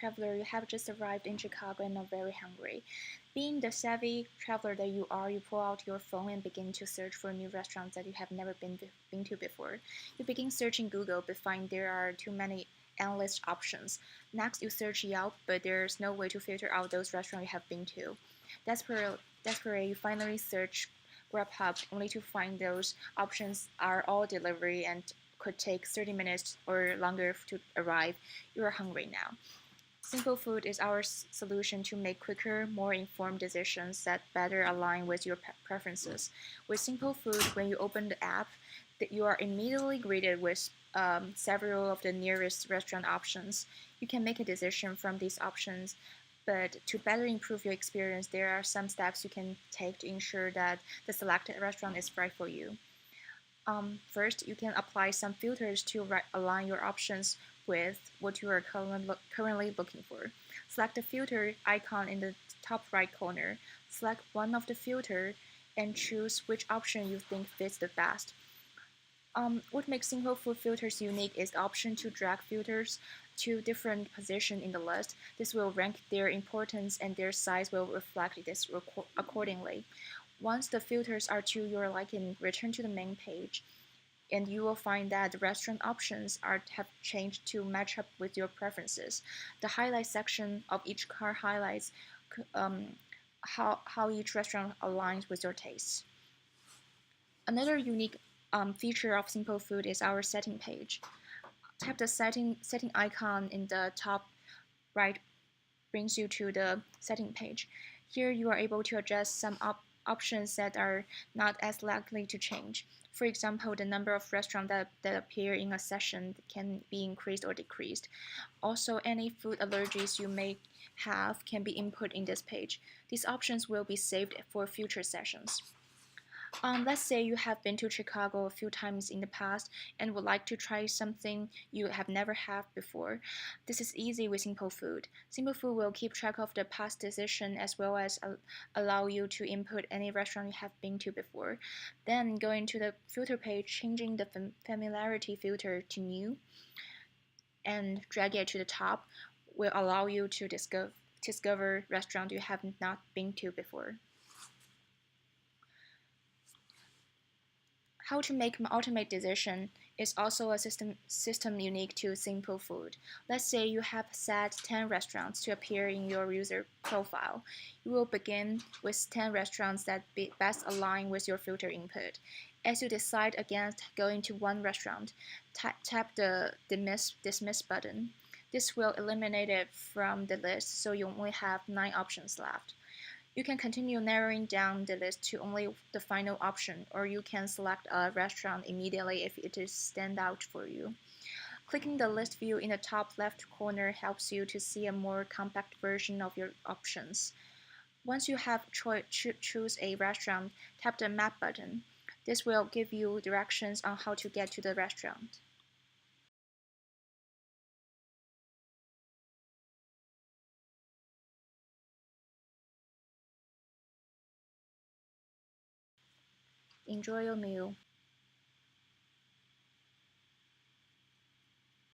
traveler, you have just arrived in Chicago and are very hungry. Being the savvy traveler that you are, you pull out your phone and begin to search for new restaurants that you have never been to before. You begin searching Google, but find there are too many endless options. Next, you search Yelp, but there's no way to filter out those restaurants you have been to. Desperate, you finally search Grubhub, only to find those options are all delivery and could take 30 minutes or longer to arrive. You are hungry now. Simple Food is our solution to make quicker, more informed decisions that better align with your preferences. With Simple Food, when you open the app, you are immediately greeted with several of the nearest restaurant options. You can make a decision from these options, but to better improve your experience, there are some steps you can take to ensure that the selected restaurant is right for you. First, you can apply some filters to align your options with what you are currently looking for. Select the filter icon in the top right corner. Select one of the filters and choose which option you think fits the best. What makes Simple Food filters unique is the option to drag filters to different positions in the list. This will rank their importance and their size will reflect this accordingly. Once the filters are to your liking, return to the main page, and you will find that the restaurant options have changed to match up with your preferences. The highlight section of each card highlights how each restaurant aligns with your tastes. Another unique feature of Simple Food is our setting page. Tap the setting icon in the top right brings you to the setting page. Here you are able to adjust some options that are not as likely to change. For example, the number of restaurants that appear in a session can be increased or decreased. Also, any food allergies you may have can be input in this page. These options will be saved for future sessions. Let's say you have been to Chicago a few times in the past and would like to try something you have never had before. This is easy with Simple Food. Simple Food will keep track of the past decision as well as allow you to input any restaurant you have been to before. Then going to the filter page, changing the familiarity filter to new and drag it to the top will allow you to discover restaurants you have not been to before. How to make an ultimate decision is also a system unique to Simple Food. Let's say you have set 10 restaurants to appear in your user profile. You will begin with 10 restaurants that best align with your filter input. As you decide against going to one restaurant, tap the dismiss button. This will eliminate it from the list, so you only have 9 options left. You can continue narrowing down the list to only the final option, or you can select a restaurant immediately if it is stand out for you. Clicking the list view in the top left corner helps you to see a more compact version of your options. Once you have choose a restaurant, tap the map button. This will give you directions on how to get to the restaurant. Enjoy your meal.